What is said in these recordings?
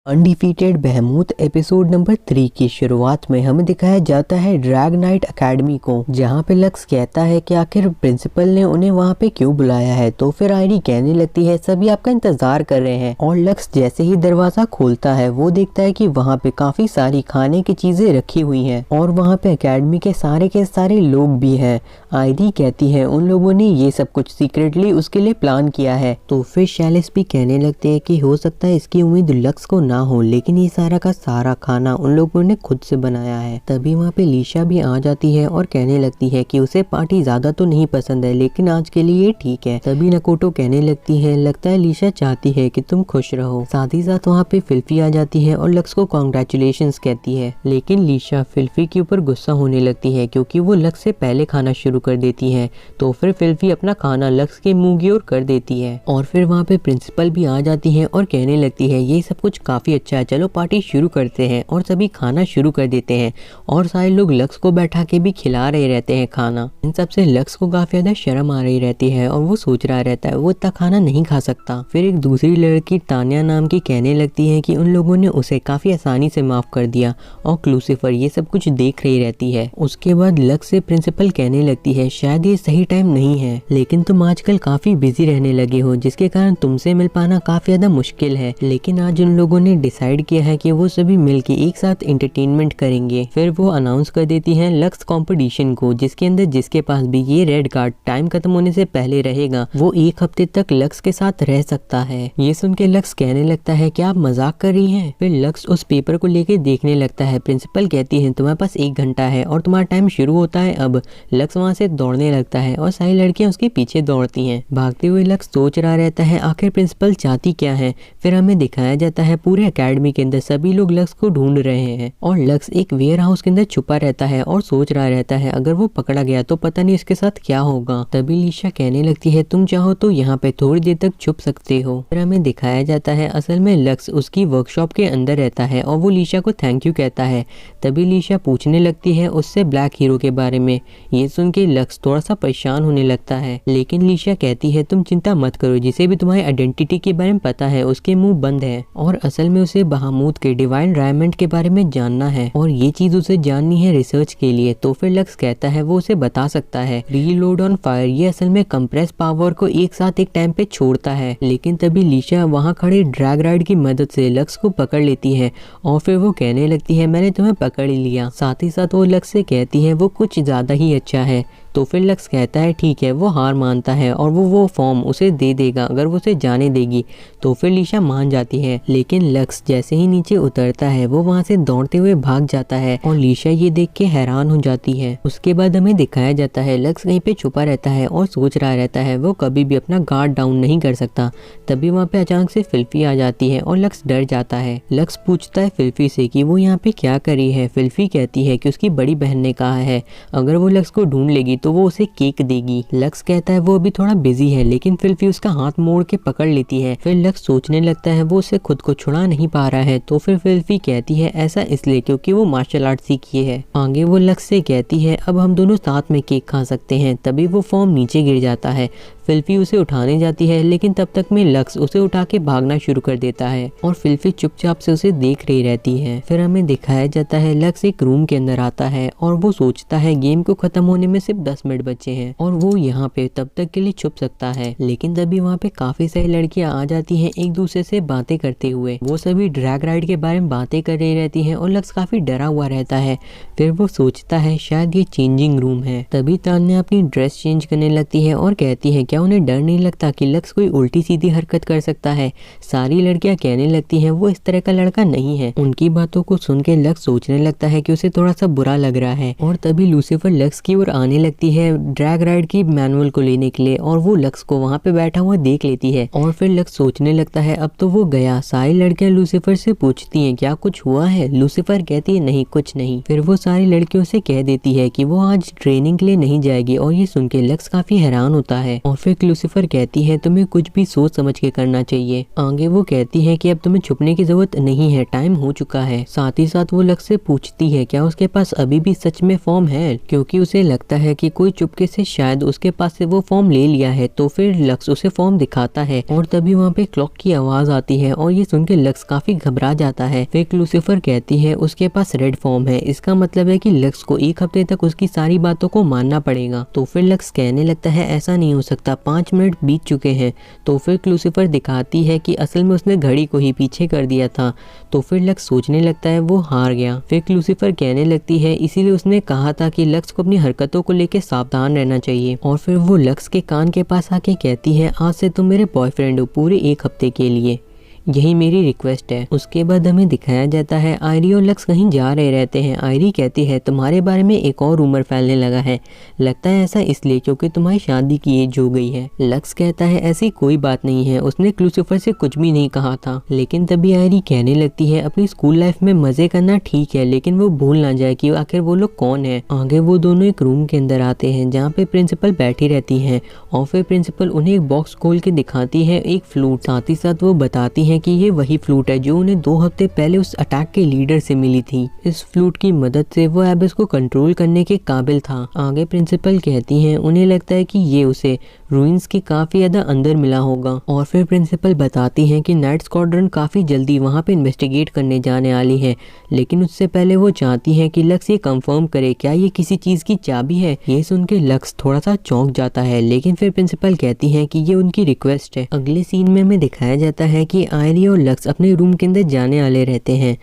Undefeated बहमूत episode number 3 की शुरुआत में हमें दिखाया जाता है ड्रैगनाइट एकेडमी को, जहाँ पे लक्स कहता है कि आखिर प्रिंसिपल ने उन्हें वहाँ पे क्यों बुलाया है। तो फिर आयरी कहने लगती है सभी आपका इंतजार कर रहे हैं। और लक्स जैसे ही दरवाजा खोलता है वो देखता है कि वहाँ पे काफी सारी खाने की चीजें रखी हुई हैं और वहाँ पे एकेडमी के सारे लोग भी हैं। आयरी कहती है उन लोगों ने ये सब कुछ सीक्रेटली उसके लिए प्लान किया है। तो फिर शैलिस भी कहने लगते हैं कि हो सकता है इसकी उम्मीद लक्स को ना हो, लेकिन ये सारा का सारा खाना उन लोगों ने खुद से बनाया है। तभी वहाँ पे लीशा भी आ जाती है और कहने लगती है कि उसे पार्टी ज्यादा तो नहीं पसंद है, लेकिन आज के लिए ठीक है। तभी नकोटो कहने लगती है लगता है लीशा चाहती है कि तुम खुश रहो। साथ ही साथ वहाँ पे फिल्फी आ जाती है और लक्स को कॉन्ग्रेचुलेशंस कहती है, लेकिन लीशा फिल्फी के ऊपर गुस्सा होने लगती है क्योंकि वो लक्स से पहले खाना शुरू कर देती है। तो फिर फिल्फी अपना खाना लक्स के मुंह की ओर कर देती है। और फिर वहाँ पे प्रिंसिपल भी आ जाती है और कहने लगती है ये सब कुछ काफी अच्छा है, चलो पार्टी शुरू करते हैं। और सभी खाना शुरू कर देते हैं और सारे लोग लक्स को बैठा के भी खिला रहे रहते हैं खाना। इन सब से लक्स को काफी ज्यादा शर्म आ रही रहती है और वो सोच रहा रहता है वो इतना खाना नहीं खा सकता। फिर एक दूसरी लड़की तान्या नाम की कहने लगती है कि उन लोगों ने उसे काफी आसानी से माफ कर दिया और क्लूसिफर ये सब कुछ देख रही रहती है। उसके बाद लक्स से प्रिंसिपल कहने लगती है शायद ये सही टाइम नहीं है, लेकिन तुम आजकल काफी बिजी रहने लगे हो जिसके कारण तुमसे मिल पाना काफी ज्यादा मुश्किल है। लेकिन आज उन लोगों ने डिसाइड किया है कि वो सभी मिलके एक साथ एंटरटेनमेंट करेंगे। फिर वो अनाउंस कर देती हैं लक्स कंपटीशन को, जिसके अंदर जिसके पास भी ये रेड कार्ड टाइम खत्म होने से पहले रहेगा वो 1 हफ्ते तक लक्स के साथ रह सकता है। ये सुन के लक्स कहने लगता है क्या आप मजाक कर रही हैं। फिर लक्स उस पेपर को लेके देखने लगता है। प्रिंसिपल कहती है तुम्हारे पास 1 घंटा है और तुम्हारा टाइम शुरू होता है अब। लक्स वहाँ से दौड़ने लगता है और सारी लड़कियां उसके पीछे दौड़ती हैं। भागते हुए लक्स सोच रहा रहता है आखिर प्रिंसिपल चाहती क्या है। फिर हमें दिखाया जाता है पूरे एकेडमी के अंदर सभी लोग लक्स को ढूंढ रहे हैं और लक्स एक वेयर हाउस के अंदर छुपा रहता है और सोच रहा रहता है अगर वो पकड़ा गया तो पता नहीं उसके साथ क्या होगा। तभी लीशा कहने लगती है तुम चाहो तो यहाँ पे थोड़ी देर तक छुप सकते हो। फिर हमें दिखाया जाता है असल में लक्स उसकी वर्कशॉप के अंदर रहता है और वो लीशा को थैंक यू कहता है। तभी लीशा पूछने लगती है उससे ब्लैक हीरो के बारे में। ये सुन के लक्स थोड़ा सा परेशान होने लगता है, लेकिन लीशा कहती है तुम चिंता मत करो, जिसे भी तुम्हारी आइडेंटिटी के बारे में पता है उसके मुंह बंद है और असल में उसे बहामूद के डिवाइन डायमंड के बारे में जानना है और ये चीज उसे जाननी है रिसर्च के लिए। तो फिर लक्स कहता है वो उसे बता सकता है। रीलोड ऑन फायर ये असल में कंप्रेस पावर को एक साथ एक टाइम पे छोड़ता है, लेकिन तभी लीशा वहाँ खड़े ड्रैग राइड की मदद से लक्स को पकड़ लेती है और फिर वो कहने लगती है मैंने तुम्हें पकड़ लिया। साथ ही साथ वो लक्स से कहती है वो कुछ ज्यादा ही अच्छा है। तो फिर लक्स कहता है ठीक है, वो हार मानता है और वो फॉर्म उसे दे देगा अगर वो उसे जाने देगी। तो फिर लीशा मान जाती है, लेकिन लक्स जैसे ही नीचे उतरता है वो वहाँ से दौड़ते हुए भाग जाता है और लीशा ये देख के हैरान हो जाती है। उसके बाद हमें दिखाया जाता है लक्स कहीं पे छुपा रहता है और सोच रहा रहता है वो कभी भी अपना गार्ड डाउन नहीं कर सकता। तभी वहाँ पे अचानक से फिल्फी आ जाती है और लक्स डर जाता है। लक्स पूछता है फिल्फी से कि वो यहाँ पे क्या करी है। फिल्फी कहती है कि उसकी बड़ी बहन ने कहा है अगर वो लक्स को ढूंढ लेगी तो वो उसे केक देगी। लक्स कहता है वो अभी थोड़ा बिजी है, लेकिन फिल्फी उसका हाथ मोड़ के पकड़ लेती है। फिर लक्स सोचने लगता है वो उसे खुद को छुड़ा नहीं पा रहा है। तो फिर फिल्फी कहती है ऐसा इसलिए क्योंकि वो मार्शल आर्ट सीखी है। आगे वो लक्स से कहती है अब हम दोनों साथ में केक खा सकते हैं। तभी वो फॉर्म नीचे गिर जाता है। फिल्फी उसे उठाने जाती है, लेकिन तब तक में लक्स उसे उठा के भागना शुरू कर देता है और फिल्फी चुपचाप से उसे देख रही रहती है। फिर हमें दिखाया जाता है लक्स एक रूम के अंदर आता है और वो सोचता है गेम को खत्म होने में सिर्फ 10 मिनट बचे हैं और वो यहाँ पे तब तक के लिए छुप सकता है। लेकिन तभी वहाँ पे काफी सारी लड़कियां आ जाती हैं एक दूसरे से बातें करते हुए। वो सभी ड्रैग राइड के बारे में बातें कर रही रहती हैं और लक्स काफी डरा हुआ रहता है। फिर वो सोचता है शायद ये चेंजिंग रूम है। तभी तान्या अपनी ड्रेस चेंज करने लगती है और कहती है क्या उन्हें डर नहीं लगता कि लक्स कोई उल्टी सीधी हरकत कर सकता है। सारी लड़कियां कहने लगती हैं वो इस तरह का लड़का नहीं है। उनकी बातों को सुन के लक्स सोचने लगता है कि उसे थोड़ा सा बुरा लग रहा है और तभी लूसीफर लक्स की ओर आने लगती है ड्रैग राइड की मैनुअल को लेने के लिए और वो लक्स को वहाँ पे बैठा हुआ देख लेती है और फिर लक्स सोचने लगता है अब तो वो गया। सारी लड़कियां लूसीफर से पूछती हैं क्या कुछ हुआ है। लूसीफर कहती है नहीं कुछ नहीं। फिर वो सारी लड़कियों से कह देती है कि वो आज ट्रेनिंग के लिए नहीं जाएगी और ये सुन के लक्स काफी हैरान होता है और फिर फिर क्लूसिफर कहती है तुम्हें कुछ भी सोच समझ के करना चाहिए। आगे वो कहती है कि अब तुम्हें छुपने की जरूरत नहीं है, टाइम हो चुका है। साथ ही साथ वो लक्स से पूछती है क्या उसके पास अभी भी सच में फॉर्म है, क्योंकि उसे लगता है कि कोई चुपके से शायद उसके पास से वो फॉर्म ले लिया है। तो फिर लक्स उसे फॉर्म दिखाता है और तभी वहाँ पे क्लॉक की आवाज आती है और ये सुन के लक्स काफी घबरा जाता है। फिर क्लूसिफर कहती है उसके पास रेड फॉर्म है, इसका मतलब है कि लक्स को 1 हफ्ते तक उसकी सारी बातों को मानना पड़ेगा। तो फिर लक्स कहने लगता है ऐसा नहीं हो सकता, 5 मिनट बीत चुके हैं। तो फिर क्लूसिफर दिखाती है कि असल में उसने घड़ी को ही पीछे कर दिया था। तो फिर लक्स सोचने लगता है वो हार गया। फिर क्लूसिफर कहने लगती है इसीलिए उसने कहा था कि लक्स को अपनी हरकतों को लेकर सावधान रहना चाहिए। और फिर वो लक्स के कान के पास आके कहती है आज से तुम मेरे बॉयफ्रेंड हो पूरे 1 हफ्ते के लिए, यही मेरी रिक्वेस्ट है। उसके बाद हमें दिखाया जाता है आयरी और लक्स कहीं जा रहे रहते हैं। आयरी कहती है तुम्हारे बारे में एक और रूमर फैलने लगा है, लगता है ऐसा इसलिए क्योंकि तुम्हारी शादी की एज हो गई है। लक्स कहता है ऐसी कोई बात नहीं है, उसने क्लूसिफर से कुछ भी नहीं कहा था। लेकिन तभी आयरी कहने लगती है अपनी स्कूल लाइफ में मजे करना ठीक है, लेकिन वो भूल ना जाए कि आखिर वो लोग कौन है। आगे वो दोनों एक रूम के अंदर आते हैं जहाँ पे प्रिंसिपल बैठी रहती है और फिर प्रिंसिपल उन्हें एक बॉक्स खोल के दिखाती है, एक फ्लूट। साथ ही साथ वो बताती है कि ये वही फ्लूट है जो उन्हें 2 हफ्ते पहले उस अटैक के लीडर से मिली थी। इस फ्लूट की मदद से वो एबिस को कंट्रोल करने के काबिल था। आगे प्रिंसिपल कहती हैं उन्हें लगता है कि ये उसे रूइंस के काफी ज्यादा अंदर मिला होगा। और फिर प्रिंसिपल बताती हैं कि नाइट स्क्वाड्रन काफी जल्दी वहाँ पे इन्वेस्टिगेट करने जाने वाली है, लेकिन उससे पहले वो चाहती हैं कि लक्स ये कंफर्म करे क्या ये किसी चीज की चाबी है। ये सुन के लक्स थोड़ा सा चौंक जाता है, लेकिन फिर प्रिंसिपल कहती हैं कि ये उनकी रिक्वेस्ट है। अगले सीन में हमें दिखाया जाता है कि आयरी और लक्स अपने रूम के अंदर जाने वाले रहते हैं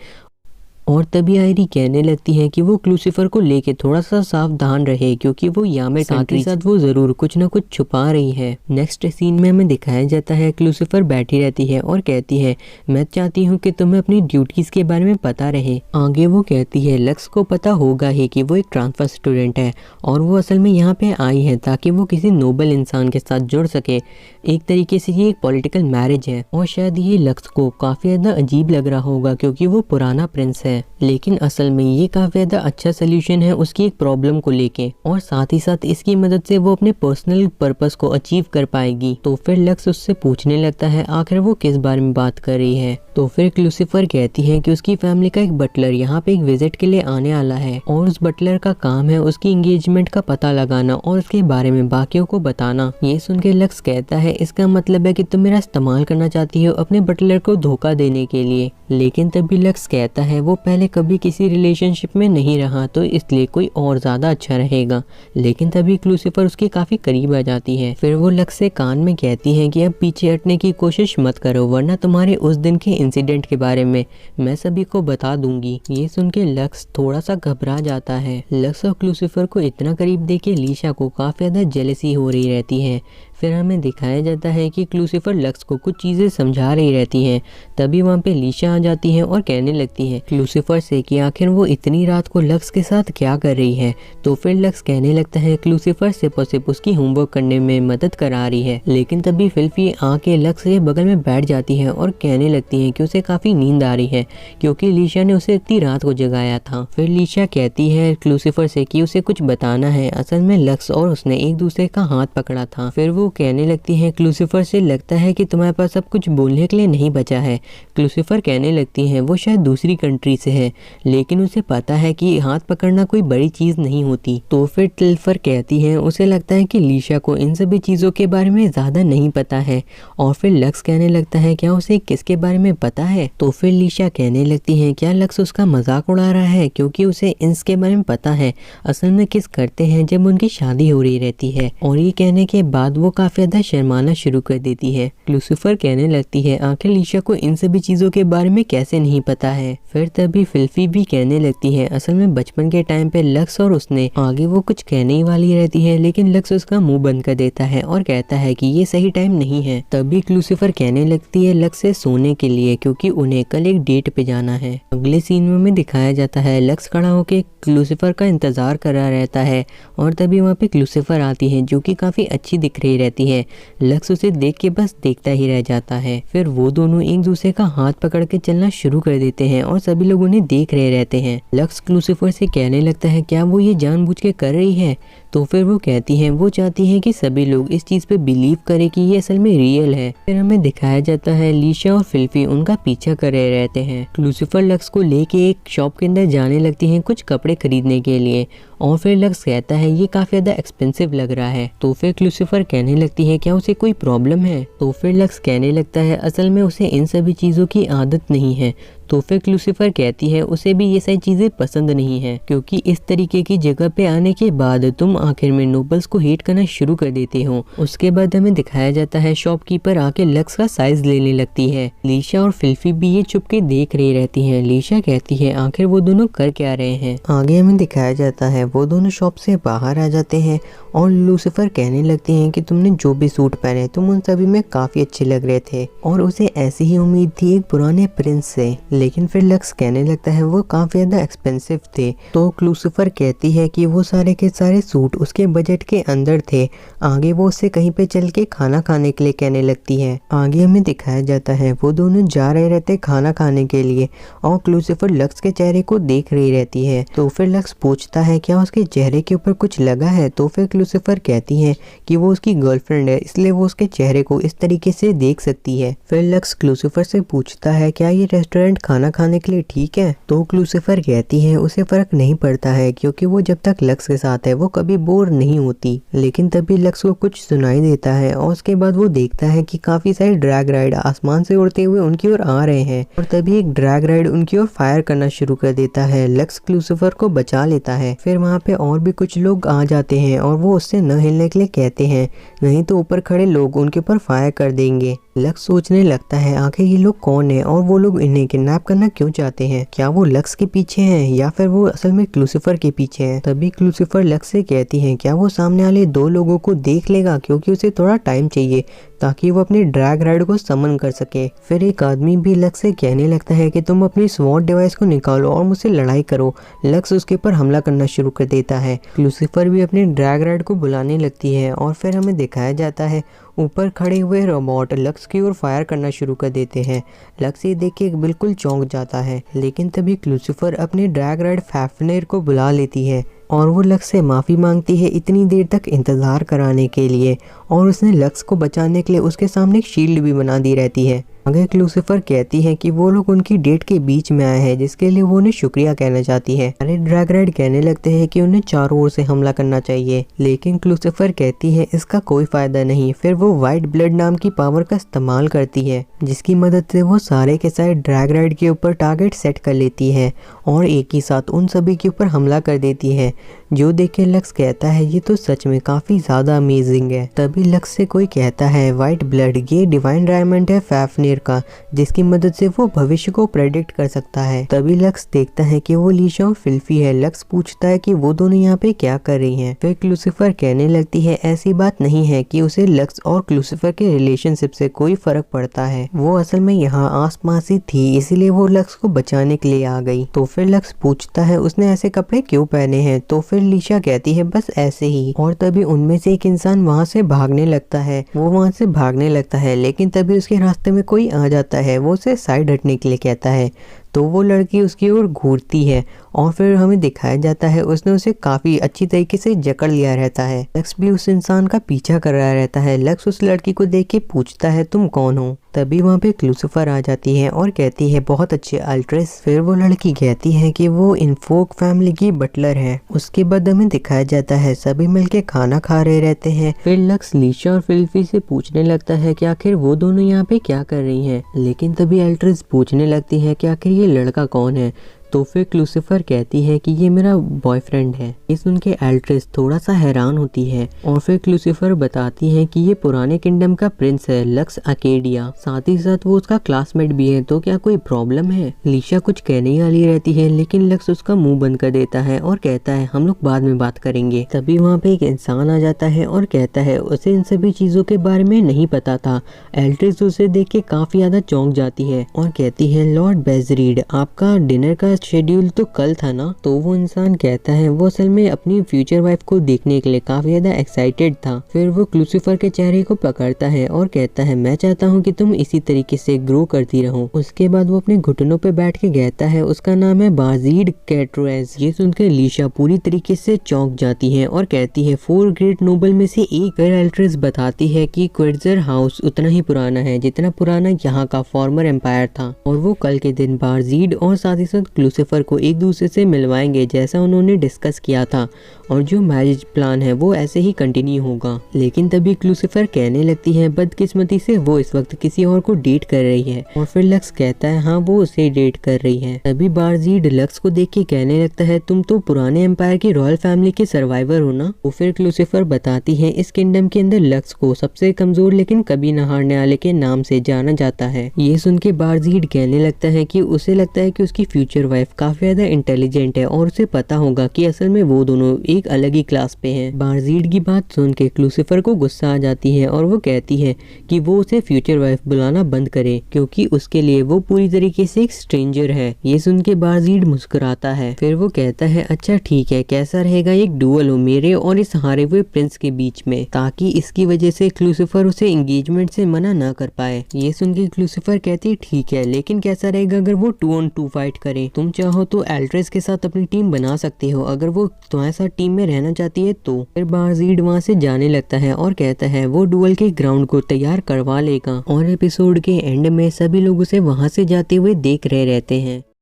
और तभी आयरी कहने लगती है कि वो क्लूसिफर को लेके थोड़ा सा सावधान रहे क्योंकि वो यामे साथ ही साथ वो जरूर कुछ ना कुछ छुपा रही है। नेक्स्ट सीन में हमें दिखाया जाता है क्लूसिफर बैठी रहती है और कहती है मैं चाहती हूँ कि तुम्हें अपनी ड्यूटीज के बारे में पता रहे। आगे वो कहती है लक्स को पता होगा ही कि वो एक ट्रांसफर स्टूडेंट है और वो असल में यहाँ पे आई है ताकि वो किसी नोबल इंसान के साथ जुड़ सके। एक तरीके से ये एक पॉलिटिकल मैरिज है और शायद ये लक्स को काफी ज्यादा अजीब लग रहा होगा क्योंकि वो पुराना प्रिंस है, लेकिन असल में ये काफी ज्यादा अच्छा सोल्यूशन है उसकी एक प्रॉब्लम को लेके और साथ ही साथ इसकी मदद से वो अपने पर्सनल पर्पस को अचीव कर पाएगी। तो फिर लक्स उससे पूछने लगता है आखिर वो किस बारे में बात कर रही है। तो फिर क्लूसिफर कहती है कि उसकी फैमिली का एक बटलर यहाँ पे एक विजिट के लिए आने वाला है और उस बटलर का काम है उसकी एंगेजमेंट का पता लगाना और उसके बारे में बाकियों को बताना। ये सुन के लक्स कहता है इसका मतलब है कि तुम मेरा इस्तेमाल करना चाहती हो अपने बटलर को धोखा देने के लिए। लेकिन तभी लक्स कहता है वो पहले कभी किसी रिलेशनशिप में नहीं रहा तो इसलिए कोई और ज्यादा अच्छा रहेगा। लेकिन तभी क्लूसिफर उसके काफी करीब आ जाती है। फिर वो लक्स से कान में कहती है कि अब पीछे हटने की कोशिश मत करो वरना तुम्हारे उस दिन के इंसिडेंट के बारे में मैं सभी को बता दूंगी। ये सुन के लक्स थोड़ा सा घबरा जाता है। लक्स और क्लूसिफर को इतना करीब देख लीशा को काफी ज्यादा जेलसी हो रही रहती है। फिर हमें दिखाया जाता है कि क्लूसिफर लक्स को कुछ चीज़ें समझा रही रहती हैं। तभी वहाँ पे लीशा आ जाती है और कहने लगती है क्लूसिफर से कि आखिर वो इतनी रात को लक्स के साथ क्या कर रही है। तो फिर लक्स कहने लगता है क्लूसिफर सिर्फ और सिर्फ उसकी होमवर्क करने में मदद करा रही है। लेकिन तभी फिल्फी आके लक्स के बगल में बैठ जाती है और कहने लगती है कि उसे काफ़ी नींद आ रही है क्योंकि लीशा ने उसे इतनी रात को जगाया था। फिर लीशा कहती है क्लूसिफर से कि उसे कुछ बताना है। असल में लक्स और उसने एक दूसरे का हाथ पकड़ा था। फिर वो कहने लगती है क्लूसिफर से लगता है कि तुम्हारे पास अब कुछ बोलने के लिए नहीं बचा है। क्लूसिफर कहने लगती है वो शायद दूसरी कंट्री से है लेकिन उसे पता है कि हाथ पकड़ना कोई बड़ी चीज नहीं होती। तो फिर टिल्फर कहती है उसे लगता है कि लीशा को इन सभी चीजों के बारे में ज्यादा नहीं पता है। और फिर लक्स कहने लगता है क्या उसे किसके बारे में पता है। तो फिर लीशा कहने लगती है क्या लक्स उसका मजाक उड़ा रहा है क्योंकि उसे इसके बारे में पता है असल में किस करते हैं जब उनकी शादी हो रही रहती है। और ये कहने के बाद वो काफी ज्यादा शर्माना शुरू कर देती है। क्लूसिफर कहने लगती है आखिर लीशा को इन सभी चीजों के बारे में कैसे नहीं पता है। फिर तभी फिल्फी भी कहने लगती है असल में बचपन के टाइम पे लक्स और उसने आगे वो कुछ कहने ही वाली रहती है लेकिन लक्स उसका मुंह बंद कर देता है और कहता है कि ये सही टाइम नहीं है। तभी क्लूसिफर कहने लगती है लक्स से सोने के लिए क्योंकि उन्हें कल एक डेट पे जाना है। अगले सीन में हमें दिखाया जाता है लक्स खड़ा होकर क्लूसिफर का इंतजार कर रहा रहता है और तभी वहाँ पे क्लूसिफर आती है जो कि काफी अच्छी दिख रही रहती है। लक्स उसे देख के बस देखता ही रह जाता है। फिर वो दोनों एक दूसरे का हाथ पकड़ के चलना शुरू कर देते हैं और सभी लोग उन्हें देख रहे रहते हैं। लक्स क्लूसिफर से कहने लगता है क्या वो ये जानबूझ के कर रही है। तो फिर वो कहती हैं वो चाहती हैं कि सभी लोग इस चीज़ पे बिलीव करें कि ये असल में रियल है। फिर हमें दिखाया जाता है लीशा और फिल्फी उनका पीछा कर रहे रहते हैं। लूसीफर लक्स को लेके एक शॉप के अंदर जाने लगती हैं कुछ कपड़े खरीदने के लिए, और फिर लक्स कहता है ये काफ़ी ज़्यादा एक्सपेंसिव लग रहा है। तो फिर लूसीफर कहने लगती है क्या उसे कोई प्रॉब्लम है? तो फिर लक्स कहने लगता है असल में उसे इन सभी चीज़ों की आदत नहीं है। तो फिर लूसीफर कहती है उसे भी ये सारी चीज़ें पसंद नहीं है, क्योंकि इस तरीके की जगह पे आने के बाद तुम आखिर में नोबल्स को हेट करना शुरू कर देते हो। उसके बाद हमें दिखाया जाता है शॉपकीपर आके लक्स का साइज लेने लगती है। लीशा और फिल्फी भी ये चुपके देख रही रहती हैं। लीशा कहती है आखिर वो दोनों कर क्या रहे हैं। आगे हमें दिखाया जाता है वो दोनों शॉप से बाहर आ जाते हैं और लूसीफर कहने लगते हैं कि तुमने जो भी सूट पहने तुम उन सभी में काफी अच्छे लग रहे थे, और उसे ऐसी ही उम्मीद थी एक पुराने प्रिंस से। लेकिन फिर लक्स कहने लगता है वो काफी ज्यादा एक्सपेंसिव थे। तो लूसीफर कहती है कि वो सारे के सारे सूट उसके बजट के अंदर थे। आगे वो उससे कहीं पे चल के खाना खाने के लिए कहने लगती है। आगे हमें दिखाया जाता है वो दोनों जा रहे रहते खाना खाने के लिए, और लूसीफर लक्स के चेहरे को देख रही रहती है। तो फिर लक्स पूछता है क्या उसके चेहरे के ऊपर कुछ लगा है? तो फिर लूसीफर कहती है कि वो उसकी गर्लफ्रेंड है, इसलिए वो उसके चेहरे को इस तरीके से देख सकती है। फिर लक्स लूसीफर से पूछता है क्या ये रेस्टोरेंट खाना खाने के लिए ठीक है? तो लूसीफर कहती है उसे फर्क नहीं पड़ता है, क्योंकि वो जब तक लक्स के साथ है वो कभी बोर नहीं होती। लेकिन तभी लक्स को कुछ सुनाई देता है, और उसके बाद वो देखता है कि काफी सारे ड्रैग राइड आसमान से उड़ते हुए उनकी ओर आ रहे हैं, और तभी एक ड्रैग राइड उनकी ओर फायर करना शुरू कर देता है। लक्स लूसीफर को बचा लेता है। फिर वहाँ पे और भी कुछ लोग आ जाते हैं और वो उससे न हिलने के लिए कहते हैं, नहीं तो ऊपर खड़े लोग उनके ऊपर फायर कर देंगे। लक्स सोचने लगता है आखिर ये लोग कौन है और वो लोग इन्हें किडनैप करना क्यों चाहते हैं? क्या वो लक्स के पीछे हैं या फिर वो असल में लूसीफर के पीछे हैं? तभी लूसीफर लक्स से कहती है क्या वो सामने वाले दो लोगों को देख लेगा, क्योंकि उसे थोड़ा टाइम चाहिए ताकि वो अपनी ड्रैग राइड को समन कर सके। फिर एक आदमी भी लक्स से कहने लगता है कि तुम अपनी स्वॉर्ड डिवाइस को निकालो और मुझसे लड़ाई करो। लक्स उसके ऊपर हमला करना शुरू कर देता है। लूसीफर भी अपनी ड्रैग राइड को बुलाने लगती है, और फिर हमें दिखाया जाता है ऊपर खड़े हुए रोबोट लक्स की ओर फायर करना शुरू कर देते हैं। लक्स ये देख के बिल्कुल चौंक जाता है, लेकिन तभी लूसीफर अपनी ड्रैग राइड फैफनेर को बुला लेती है, और वो लक्स से माफ़ी मांगती है इतनी देर तक इंतज़ार कराने के लिए, और उसने लक्स को बचाने के लिए उसके सामने एक शील्ड भी बना दी रहती है। आगे लूसीफर कहती है कि वो लोग उनकी डेट के बीच में आए हैं, जिसके लिए वो उन्हें शुक्रिया कहना चाहती है। अरे ड्रैग राइड कहने लगते हैं कि उन्हें चारों ओर से हमला करना चाहिए, लेकिन लूसीफर कहती है इसका कोई फायदा नहीं। फिर वो व्हाइट ब्लड नाम की पावर का इस्तेमाल करती है, जिसकी मदद से वो सारे के सारे ड्रैग राइड के ऊपर टारगेट सेट कर लेती है और एक ही साथ उन सभी के ऊपर हमला कर देती है, जो देख के लक्स कहता है ये तो सच में काफी ज्यादा अमेजिंग है। तभी लक्स से कोई कहता है व्हाइट ब्लड ये डिवाइन डायमंड है फैफनेर का, जिसकी मदद से वो भविष्य को प्रेडिक्ट कर सकता है। तभी लक्स देखता है कि वो लीशा और फिल्फी है। लक्स पूछता है कि वो दोनों यहाँ पे क्या कर रही हैं। फिर लूसीफर कहने लगती है ऐसी बात नहीं है कि उसे लक्स और लूसीफर के रिलेशनशिप से कोई फर्क पड़ता है, वो असल में यहाँ आस पास ही थी, इसीलिए वो लक्स को बचाने के लिए आ गई। तो फिर लक्स पूछता है उसने ऐसे कपड़े क्यों पहने हैं? तो फिर लीशा कहती है बस ऐसे ही, और तभी उनमें से एक इंसान वहाँ से भागने लगता है। वो वहाँ से भागने लगता है, लेकिन तभी उसके रास्ते में कोई आ जाता है। वो उसे साइड हटने के लिए कहता है, तो वो लड़की उसकी ओर घूरती है, और फिर हमें दिखाया जाता है उसने उसे काफी अच्छी तरीके से जकड़ लिया रहता है। लक्स भी उस इंसान का पीछा कर रहा रहता है। लक्स उस लड़की को देख के पूछता है तुम कौन हो? तभी वहाँ पे लूसीफर आ जाती है और कहती है बहुत अच्छे अल्ट्रेस। फिर वो लड़की कहती है कि वो इन्फोक फैमिली की बटलर है। उसके बाद हमें दिखाया जाता है सभी मिलके खाना खा रहे रहते हैं। फिर लक्स लीशा और फिल्फी से पूछने लगता है कि आखिर वो दोनों यहाँ पे क्या कर रही हैं, लेकिन तभी अल्ट्रेस पूछने लगती है कि आखिर ये लड़का कौन है। तो फिर लूसीफर कहती है कि ये मेरा बॉयफ्रेंड है। ये सुन के एल्ट्रिस थोड़ा सा हैरान होती है, और फिर लूसीफर बताती है कि ये पुराने किंगडम का प्रिंस है लक्स अकेडिया, साथ ही साथ वो उसका क्लासमेट भी है, तो क्या कोई प्रॉब्लम है? लीशा कुछ कहने वाली रहती है, लेकिन लक्स उसका मुंह बंद कर देता है और कहता है हम लोग बाद में बात करेंगे। तभी वहाँ पे एक इंसान आ जाता है और कहता है उसे इन सभी चीजों के बारे में नहीं पता था। एल्ट्रिस उसे देख के काफी ज्यादा चौंक जाती है और कहती है लॉर्ड बेजरीड आपका डिनर का शेड्यूल तो कल था ना। तो वो इंसान कहता है वो असल में अपनी फ्यूचर वाइफ को देखने के लिए काफी ज्यादा एक्साइटेड था। फिर वो क्लूसिफर के चेहरे को पकड़ता है और कहता है मैं चाहता हूँ कि तुम इसी तरीके से ग्रो करती रहो। उसके बाद वो अपने घुटनों पे बैठ के कहता है उसका नाम है बाजीड कैट्रोएस। ये सुनकर लीशा पूरी तरीके से चौंक जाती है और कहती है 4 ग्रेट नोबल में से एक। फिर एल्ट्रिस बताती है कि क्विट्जर हाउस उतना ही पुराना है जितना पुराना यहाँ का फॉर्मर एम्पायर था, और वो कल के दिन बाजीड और साथ ही साथ क्लूसिफर को एक दूसरे से मिलवाएंगे जैसा उन्होंने डिस्कस किया था, और जो मैरिज प्लान है वो ऐसे ही कंटिन्यू होगा। लेकिन तभी क्लूसिफर कहने लगती है बदकिस्मती से वो इस वक्त किसी और को डेट कर रही है, और फिर लक्स कहता है हाँ वो उसे डेट कर रही है। तभी बाजीड लक्स को देख के कहने लगता है तुम तो पुराने एम्पायर की रॉयल फैमिली के सर्वाइवर हो ना। वो फिर क्लूसिफर बताती है इस किंगडम के अंदर लक्स को सबसे कमजोर लेकिन कभी न हारने वाले के नाम से जाना जाता है। ये सुन के बाजीड कहने लगता है कि उसे लगता है कि उसकी फ्यूचर वाइफ काफी ज्यादा इंटेलिजेंट है और उसे पता होगा कि असल में वो दोनों एक अलग ही क्लास पे हैं। बाजीड की बात सुन के क्लूसिफर को गुस्सा आ जाती है और वो कहती है कि वो उसे फ्यूचर वाइफ बुलाना बंद करे क्योंकि उसके लिए वो पूरी तरीके से एक स्ट्रेंजर है। ये सुन के बाजीड मुस्कुराता है। फिर वो कहता है अच्छा ठीक है, कैसा रहेगा एक डुअल हो मेरे और इस हारे हुए प्रिंस के बीच में, ताकि इसकी वजह से क्लूसिफर उसे एंगेजमेंट से मना ना कर पाए। ये सुन के क्लूसिफर कहती है ठीक है, लेकिन कैसा रहेगा अगर वो 2 on 2 फाइट करे। तुम चाहो तो एल्ट्रेस के साथ अपनी टीम बना सकते हो अगर वो तुम्हारे साथ टीम में रहना चाहती है तो। फिर बाजीड वहाँ से जाने लगता है और कहता है वो डुअल के ग्राउंड को तैयार करवा लेगा, और एपिसोड के एंड में सभी लोग उसे वहाँ से जाते हुए देख रहे रहते हैं।